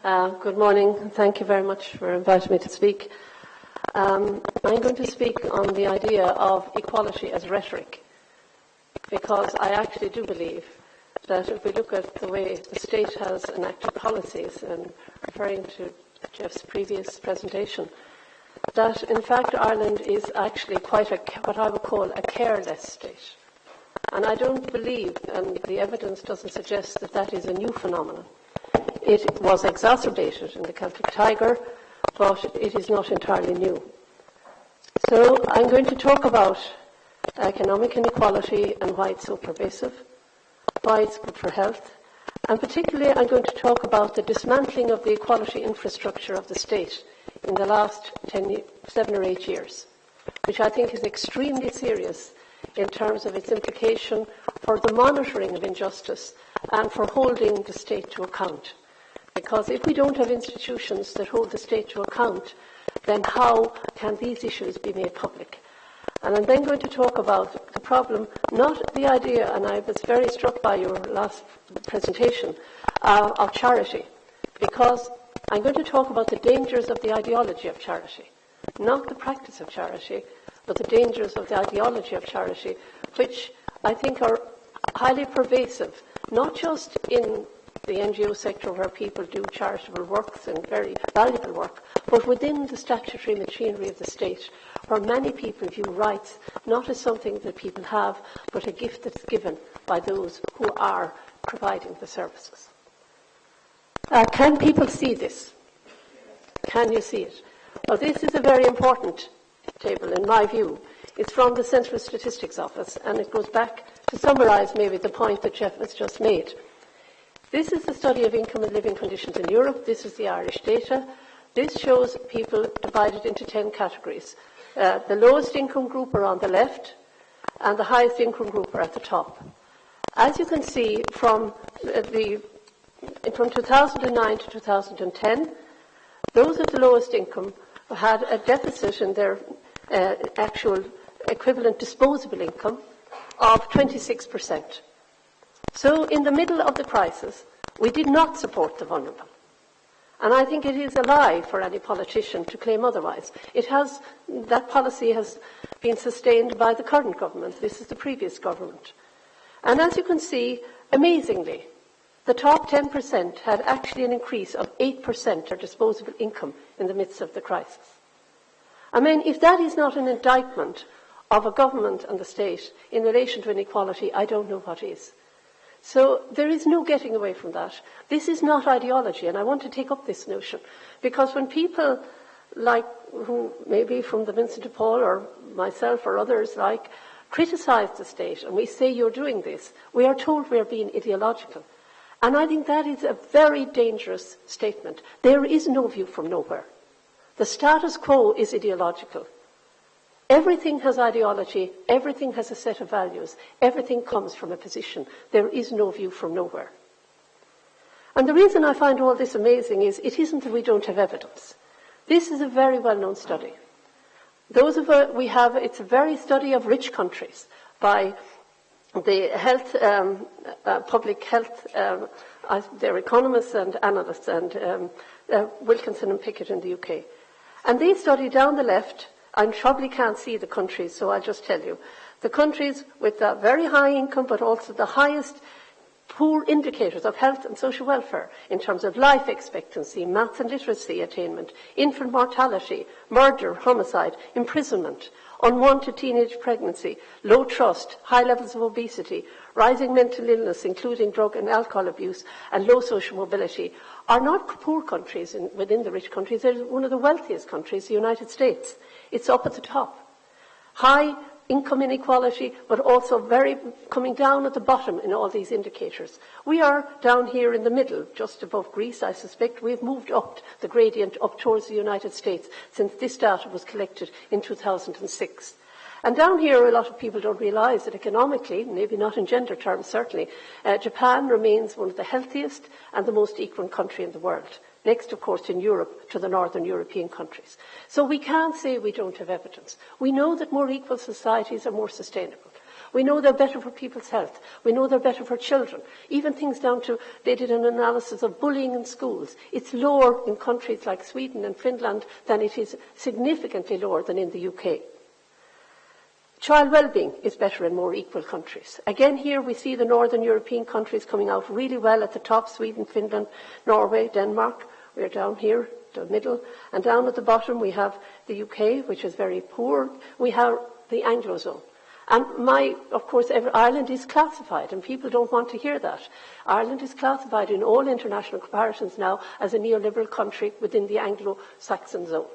Good morning, and thank you very much for inviting me to speak. I'm going to speak on the idea of equality as rhetoric, because I actually do believe that if we look at the way the state has enacted policies, and referring to Jeff's previous presentation, that in fact Ireland is actually quite what I would call a careless state. And I don't believe, and the evidence doesn't suggest, that that is a new phenomenon. It was exacerbated in the Celtic Tiger, but it is not entirely new. So I'm going to talk about economic inequality and why it's so pervasive, why it's good for health, and particularly I'm going to talk about the dismantling of the equality infrastructure of the state in the last 7 or 8 years, which I think is extremely serious in terms of its implication for the monitoring of injustice and for holding the state to account. Because if we don't have institutions that hold the state to account, then how can these issues be made public? And I'm then going to talk about the problem, not the idea, and I was very struck by your last presentation, of charity, because I'm going to talk about the dangers of the ideology of charity, not the practice of charity, but the dangers of the ideology of charity, which I think are highly pervasive, not just in the NGO sector where people do charitable works and very valuable work, but within the statutory machinery of the state, where many people view rights not as something that people have, but a gift that's given by those who are providing the services. Can people see this? Can you see it? Well, this is a very important table in my view. It's from the Central Statistics Office, and it goes back to summarise maybe the point that Jeff has just made. This is the study of income and living conditions in Europe. This is the Irish data. This shows people divided into 10 categories. The lowest income group are on the left, and the highest income group are at the top. As you can see, from 2009 to 2010, those at the lowest income had a deficit in their actual equivalent disposable income of 26%. So in the middle of the crisis, we did not support the vulnerable. And I think it is a lie for any politician to claim otherwise. That policy has been sustained by the current government. This is the previous government. And as you can see, amazingly, the top 10% had actually an increase of 8% of disposable income in the midst of the crisis. I mean, if that is not an indictment of a government and the state in relation to inequality, I don't know what is. So there is no getting away from that. This is not ideology, and I want to take up this notion, because when people like, who maybe from the Vincent de Paul or myself or others like, criticise the state and we say you're doing this, we are told we are being ideological. And I think that is a very dangerous statement. There is no view from nowhere. The status quo is ideological. Everything has ideology, everything has a set of values, everything comes from a position. There is no view from nowhere. And the reason I find all this amazing is it isn't that we don't have evidence. This is a very well-known study. It's a very study of rich countries by the public health, they're economists and analysts, and Wilkinson and Pickett in the UK. And they study down the left. I probably can't see the countries, so I'll just tell you. The countries with a very high income, but also the highest poor indicators of health and social welfare in terms of life expectancy, maths and literacy attainment, infant mortality, murder, homicide, imprisonment, unwanted teenage pregnancy, low trust, high levels of obesity, rising mental illness, including drug and alcohol abuse, and low social mobility, are not poor countries within the rich countries. They're one of the wealthiest countries, the United States. It's up at the top. High income inequality, but also very coming down at the bottom in all these indicators. We are down here in the middle, just above Greece, I suspect. We've moved up the gradient up towards the United States since this data was collected in 2006. And down here, a lot of people don't realise that economically, maybe not in gender terms, certainly, Japan remains one of the healthiest and the most equal country in the world. Next, of course, in Europe, to the northern European countries. So we can't say we don't have evidence. We know that more equal societies are more sustainable. We know they're better for people's health. We know they're better for children. Even things down to, they did an analysis of bullying in schools. It's lower in countries like Sweden and Finland than it is significantly lower than in the UK. Child well-being is better in more equal countries. Again, here we see the Northern European countries coming out really well at the top: Sweden, Finland, Norway, Denmark. We're down here, the middle. And down at the bottom we have the UK, which is very poor. We have the Anglo-zone. And of course, Ireland is classified, and people don't want to hear that. Ireland is classified in all international comparisons now as a neoliberal country within the Anglo-Saxon zone.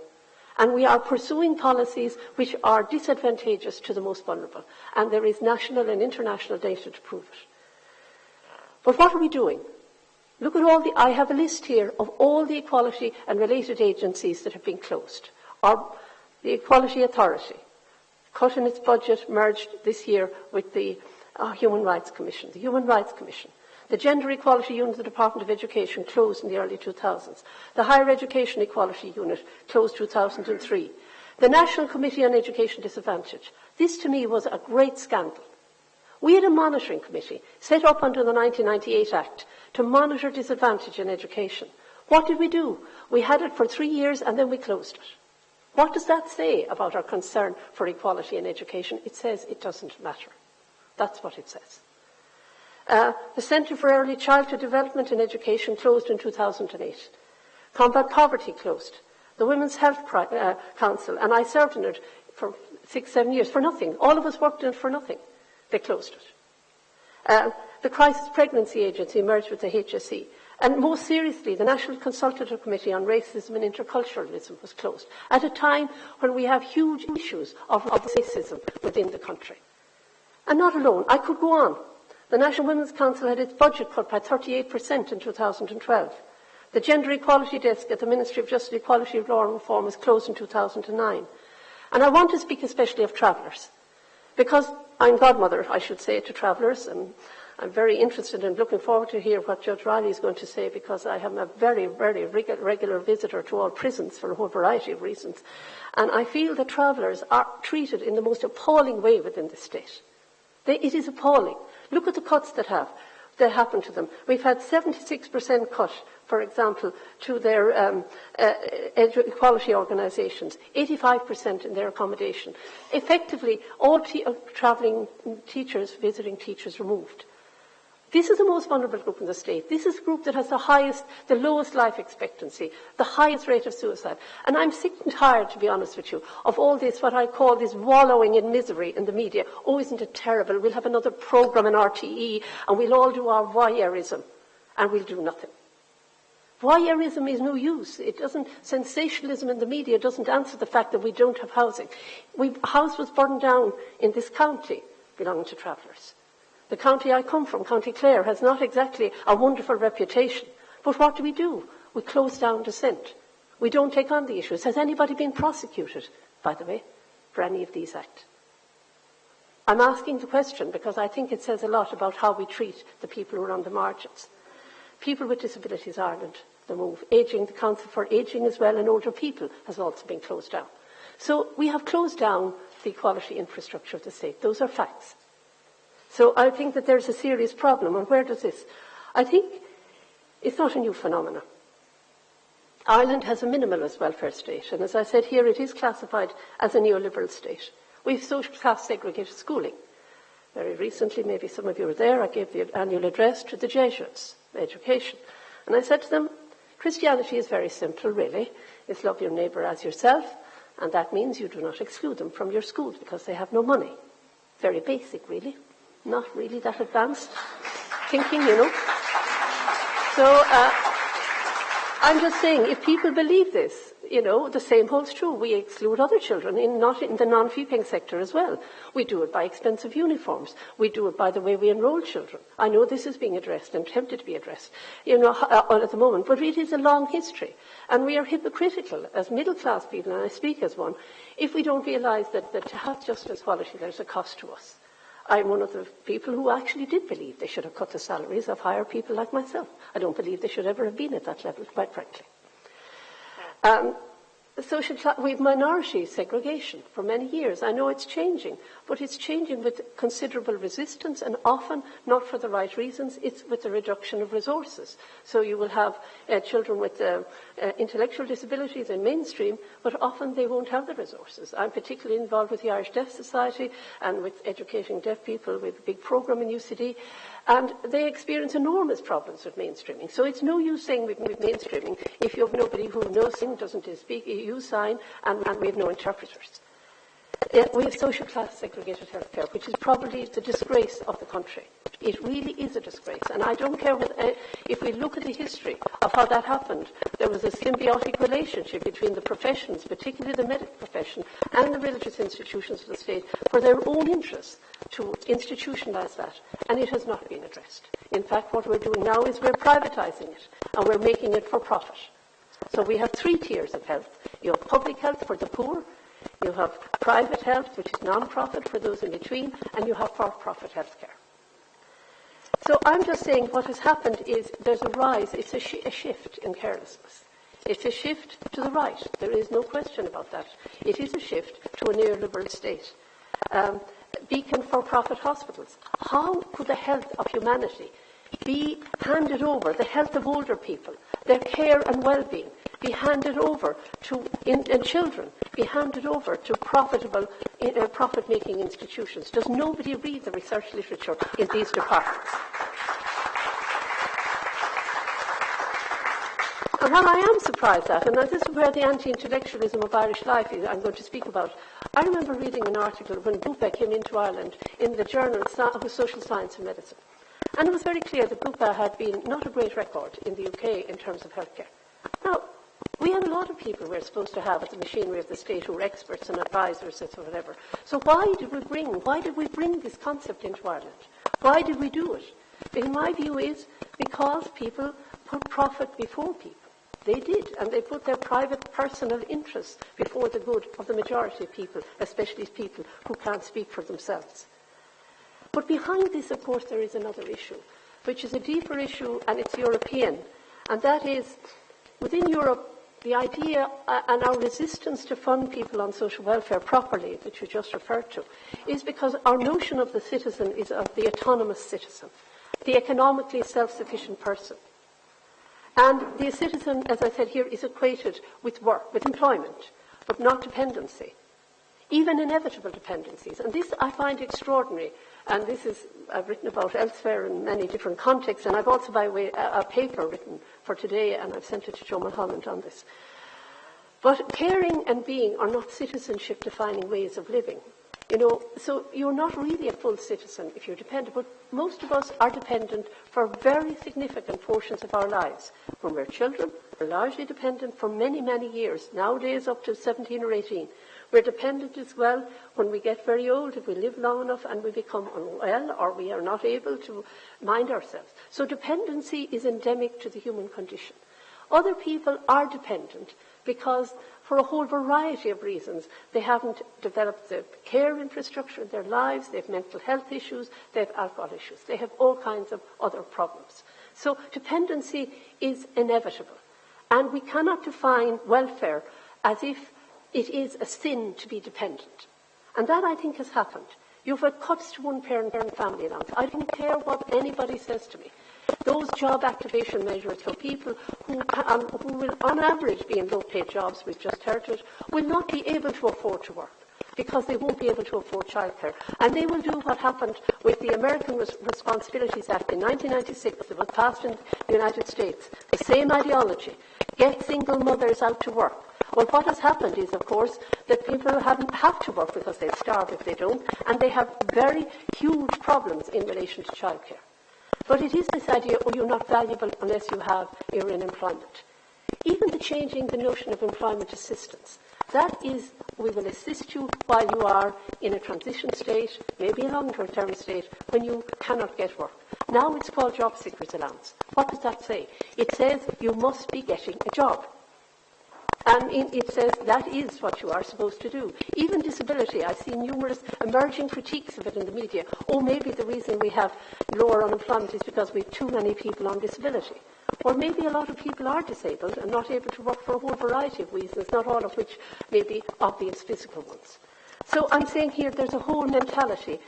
And we are pursuing policies which are disadvantageous to the most vulnerable. And there is national and international data to prove it. But what are we doing? Look at I have a list here of all the equality and related agencies that have been closed. The Equality Authority, cut in its budget, merged this year with the Human Rights Commission. The Human Rights Commission. The Gender Equality Unit of the Department of Education closed in the early 2000s. The Higher Education Equality Unit closed 2003. The National Committee on Education Disadvantage. This, to me, was a great scandal. We had a monitoring committee set up under the 1998 Act to monitor disadvantage in education. What did we do? We had it for 3 years and then we closed it. What does that say about our concern for equality in education? It says it doesn't matter. That's what it says. The Centre for Early Childhood Development in Education closed in 2008. Combat Poverty closed. The Women's Health Council, and I served in it for 6-7 years for nothing. All of us worked in it for nothing. They closed it. The Crisis Pregnancy Agency merged with the HSE. And most seriously, the National Consultative Committee on Racism and Interculturalism was closed at a time when we have huge issues of racism within the country. And not alone. I could go on. The National Women's Council had its budget cut by 38% in 2012. The Gender Equality Desk at the Ministry of Justice, Equality, Law and Reform was closed in 2009. And I want to speak especially of travellers, because I'm godmother, I should say, to travellers, and I'm very interested and looking forward to hear what Judge Riley is going to say, because I am a very, very regular visitor to all prisons for a whole variety of reasons. And I feel that travellers are treated in the most appalling way within the state. It is appalling. Look at the cuts that happen to them. We've had 76% cut, for example, to their equality organisations, 85% in their accommodation. Effectively, all travelling teachers, visiting teachers removed. This is the most vulnerable group in the state. This is a group that has the lowest life expectancy, the highest rate of suicide. And I'm sick and tired, to be honest with you, of all this, what I call this wallowing in misery in the media. Oh, isn't it terrible? We'll have another programme in RTE and we'll all do our voyeurism and we'll do nothing. Voyeurism is no use. Sensationalism in the media doesn't answer the fact that we don't have housing. A house was burned down in this county belonging to travellers. The county I come from, County Clare, has not exactly a wonderful reputation. But what do? We close down dissent. We don't take on the issues. Has anybody been prosecuted, by the way, for any of these acts? I'm asking the question because I think it says a lot about how we treat the people who are on the margins. People with Disabilities Ireland, the move. The Council for Ageing as well and Older People has also been closed down. So we have closed down the equality infrastructure of the state. Those are facts. So I think that there's a serious problem. And where does this? I think it's not a new phenomenon. Ireland has a minimalist welfare state. And as I said here, it is classified as a neoliberal state. We've social class segregated schooling. Very recently, maybe some of you were there, I gave the annual address to the Jesuits, education. And I said to them, Christianity is very simple, really. It's love your neighbour as yourself. And that means you do not exclude them from your schools because they have no money. Very basic, really. Not really that advanced thinking, you know. So I'm just saying, if people believe this, you know, the same holds true. We exclude other children, not in the non-fee-paying sector as well. We do it by expensive uniforms. We do it by the way we enroll children. I know this is being addressed and attempted to be addressed, you know, at the moment, but it is a long history. And we are hypocritical as middle-class people, and I speak as one, if we don't realise that to have justice equality, there's a cost to us. I'm one of the people who actually did believe they should have cut the salaries of higher people like myself. I don't believe they should ever have been at that level, quite frankly. We've minority segregation for many years. I know it's changing, but it's changing with considerable resistance and often not for the right reasons. It's with the reduction of resources. So you will have children with intellectual disabilities in mainstream, but often they won't have the resources. I'm particularly involved with the Irish Deaf Society and with educating deaf people with a big program in UCD. And they experience enormous problems with mainstreaming. So it's no use saying with mainstreaming if you have nobody who knows sign, doesn't speak, use sign, and we have no interpreters. We have social class segregated healthcare, which is probably the disgrace of the country. It really is a disgrace. And I don't care if we look at the history of how that happened. There was a symbiotic relationship between the professions, particularly the medical profession, and the religious institutions of the state for their own interests to institutionalize that. And it has not been addressed. In fact, what we're doing now is we're privatizing it, and we're making it for profit. So we have 3 tiers of health. You have public health for the poor, you have private health, which is non-profit for those in between, and you have for-profit healthcare. So I'm just saying what has happened is there's a rise, it's a shift in carelessness. It's a shift to the right. There is no question about that. It is a shift to a neoliberal state. Beacon for-profit hospitals. How could the health of humanity be handed over, the health of older people, their care and well-being, be handed over to and children, be handed over to profitable, profit-making institutions? Does nobody read the research literature in these departments? And what I am surprised at, and this is where the anti-intellectualism of Irish life is, I'm going to speak about. I remember reading an article when Bupa came into Ireland in the journal Social Science and Medicine. And it was very clear that Bupa had been not a great record in the UK in terms of healthcare. Now, we have a lot of people we're supposed to have at the machinery of the state who are experts and advisors and whatever. So why did we bring this concept into Ireland? Why did we do it? In my view is because people put profit before people. They did, and they put their private personal interests before the good of the majority of people, especially people who can't speak for themselves. But behind this, of course, there is another issue, which is a deeper issue, and it's European. And that is, within Europe, the idea and our resistance to fund people on social welfare properly, which you just referred to, is because our notion of the citizen is of the autonomous citizen, the economically self-sufficient person. And the citizen, as I said here, is equated with work, with employment, but not dependency, even inevitable dependencies. And this I find extraordinary. And this is, I've written about elsewhere in many different contexts, and I've also, by the way, a paper written for today, and I've sent it to Joe Mulholland on this. But caring and being are not citizenship-defining ways of living. So you're not really a full citizen if you're dependent, but most of us are dependent for very significant portions of our lives. When we're children, we're largely dependent for many, many years, nowadays up to 17 or 18. We're dependent as well when we get very old, if we live long enough and we become unwell or we are not able to mind ourselves. So dependency is endemic to the human condition. Other people are dependent because for a whole variety of reasons, they haven't developed the care infrastructure in their lives, they have mental health issues, they have alcohol issues, they have all kinds of other problems. So dependency is inevitable. And we cannot define welfare as if it is a sin to be dependent. And that, I think, has happened. You've had cuts to one-parent family allowance. I don't care what anybody says to me. Those job activation measures for people who will, on average, be in low-paid jobs, we've just heard it, will not be able to afford to work because they won't be able to afford childcare. And they will do what happened with the American Responsibilities Act in 1996 that was passed in the United States. The same ideology. Get single mothers out to work. Well, what has happened is, of course, that people have to work because they'll starve if they don't, and they have very huge problems in relation to childcare. But it is this idea, you're not valuable unless you're in employment. Even changing the notion of employment assistance. That is, we will assist you while you are in a transition state, maybe a long-term state, when you cannot get work. Now it's called job seekers allowance. What does that say? It says you must be getting a job. And it says that is what you are supposed to do. Even disability, I've seen numerous emerging critiques of it in the media. Oh, maybe the reason we have lower unemployment is because we have too many people on disability. Or maybe a lot of people are disabled and not able to work for a whole variety of reasons, not all of which may be obvious physical ones. So I'm saying here there's a whole mentality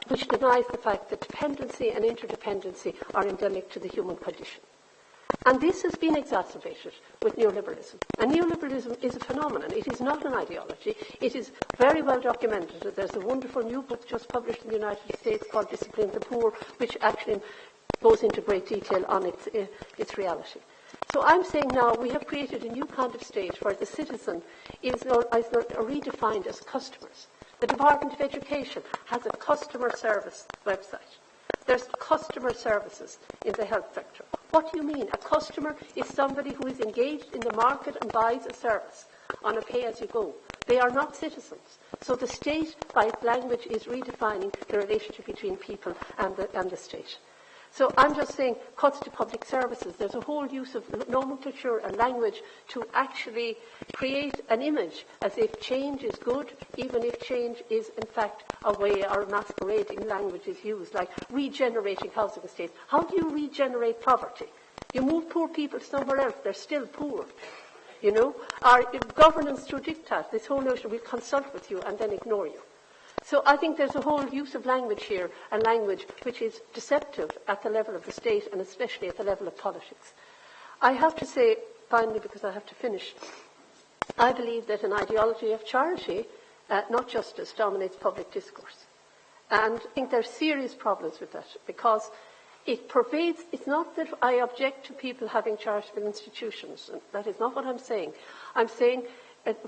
which denies the fact that dependency and interdependency are endemic to the human condition. And this has been exacerbated with neoliberalism. And neoliberalism is a phenomenon. It is not an ideology. It is very well documented. There's a wonderful new book just published in the United States called Discipline the Poor, which actually goes into great detail on its reality. So I'm saying now we have created a new kind of state where the citizen is redefined as customers. The Department of Education has a customer service website. There's customer services in the health sector. What do you mean? A customer is somebody who is engaged in the market and buys a service on a pay-as-you-go. They are not citizens. So the state, by its language, is redefining the relationship between people and the state. So I'm just saying cuts to public services. There's a whole use of nomenclature and language to actually create an image as if change is good, even if change is in fact a way or masquerading language is used, like regenerating housing estates. How do you regenerate poverty? You move poor people somewhere else, they're still poor. You know, our governance through diktat, this whole notion, we'll consult with you and then ignore you. So I think there's a whole use of language here, and language which is deceptive at the level of the state and especially at the level of politics. I have to say, finally, because I have to finish, I believe that an ideology of charity, not justice, dominates public discourse. And I think there are serious problems with that because it pervades, it's not that I object to people having charitable institutions. And that is not what I'm saying. I'm saying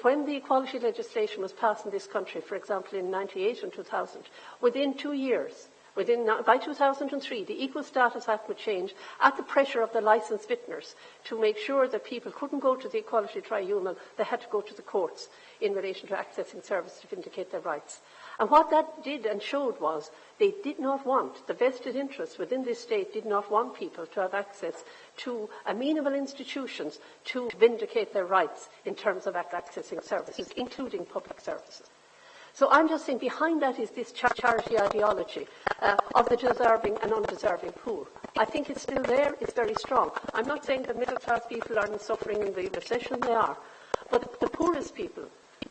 when the equality legislation was passed in this country, for example, in 1998 and 2000, within 2 years, by 2003, the Equal Status Act would change at the pressure of the licensed vintners to make sure that people couldn't go to the equality tribunal, they had to go to the courts in relation to accessing services to vindicate their rights. And what that did and showed was they did not want, the vested interests within this state did not want people to have access to amenable institutions to vindicate their rights in terms of accessing services, including public services. So I'm just saying behind that is this charity ideology of the deserving and undeserving poor. I think it's still there, it's very strong. I'm not saying that middle class people aren't suffering in the recession, they are. But the poorest people,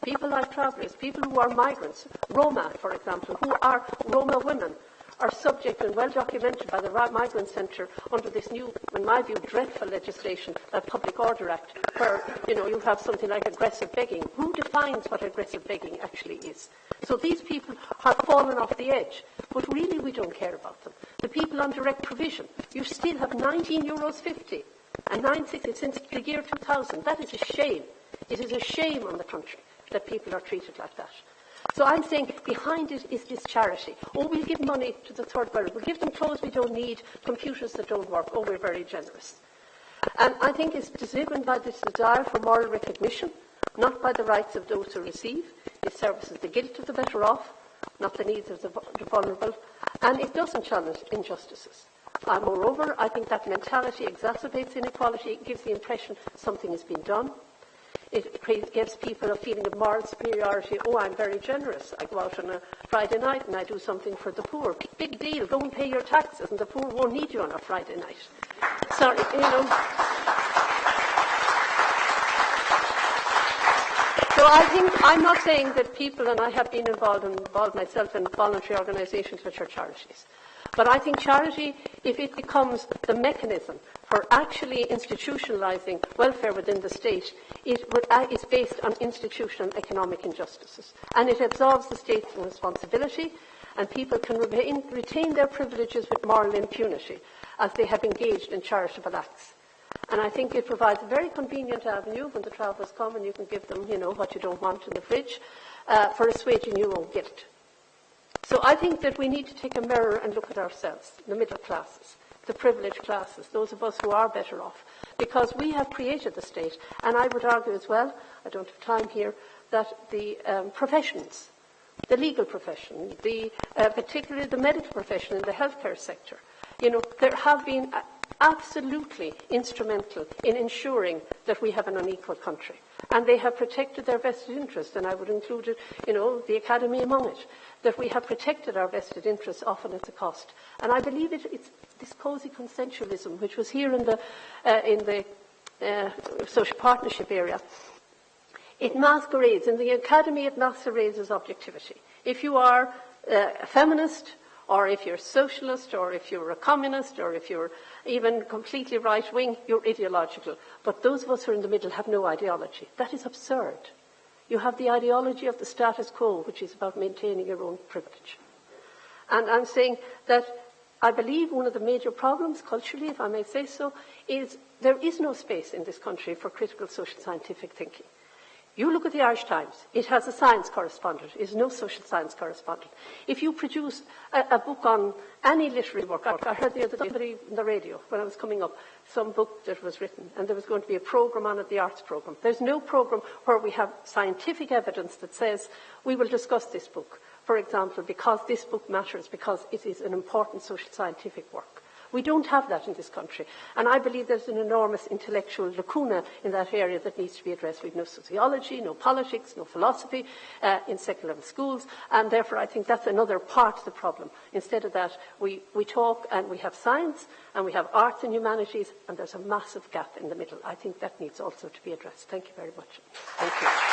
people like travellers, people who are migrants, Roma, for example, who are Roma women, are subject and well documented by the Migrant Centre under this new, in my view, dreadful legislation, the Public Order Act, where, you have something like aggressive begging. Who defines what aggressive begging actually is? So these people have fallen off the edge, but really we don't care about them. The people on direct provision, you still have €19.50 and 9.60 since the year 2000. That is a shame. It is a shame on the country that people are treated like that. So I'm saying behind it is this charity. Oh, we'll give money to the third world. We'll give them clothes we don't need, computers that don't work. Oh, we're very generous. And I think it's driven by this desire for moral recognition, not by the rights of those who receive. It services the guilt of the better off, not the needs of the vulnerable. And it doesn't challenge injustices. Moreover, I think that mentality exacerbates inequality. It gives the impression something has been done. It gives people a feeling of moral superiority. Oh, I'm very generous. I go out on a Friday night and I do something for the poor. Big deal. Go and pay your taxes and the poor won't need you on a Friday night. Sorry, So I think, I'm not saying that people, and I have been involved myself in voluntary organisations which are charities. But I think charity, if it becomes the mechanism for actually institutionalising welfare within the state, is based on institutional economic injustices. And it absolves the state from responsibility, and people can retain their privileges with moral impunity as they have engaged in charitable acts. And I think it provides a very convenient avenue when the travellers come and you can give them, what you don't want in the fridge, for assuaging your own guilt. So I think that we need to take a mirror and look at ourselves, the middle classes, the privileged classes, those of us who are better off, because we have created the state. And I would argue as well, I don't have time here, that the professions, the legal profession, particularly the medical profession in the healthcare sector, there have been absolutely instrumental in ensuring that we have an unequal country. And they have protected their vested interest, and I would include it, the academy among it, that we have protected our vested interests, often at the cost. And I believe it's this cosy consensualism, which was here in the social partnership area. It masquerades, in the academy it masquerades as objectivity. If you are a feminist, or if you're a socialist, or if you're a communist, or if you're even completely right-wing, you're ideological. But those of us who are in the middle have no ideology. That is absurd. You have the ideology of the status quo, which is about maintaining your own privilege. And I'm saying that I believe one of the major problems, culturally, if I may say so, is there is no space in this country for critical social scientific thinking. You look at the Irish Times, it has a science correspondent, it has no social science correspondent. If you produce a book on any literary work, I heard the other day on the radio when I was coming up, some book that was written, and there was going to be a programme on it, the arts programme. There's no programme where we have scientific evidence that says we will discuss this book, for example, because this book matters, because it is an important social scientific work. We don't have that in this country. And I believe there's an enormous intellectual lacuna in that area that needs to be addressed. We have no sociology, no politics, no philosophy in second-level schools. And therefore, I think that's another part of the problem. Instead of that, we talk and we have science and we have arts and humanities, and there's a massive gap in the middle. I think that needs also to be addressed. Thank you very much. Thank you.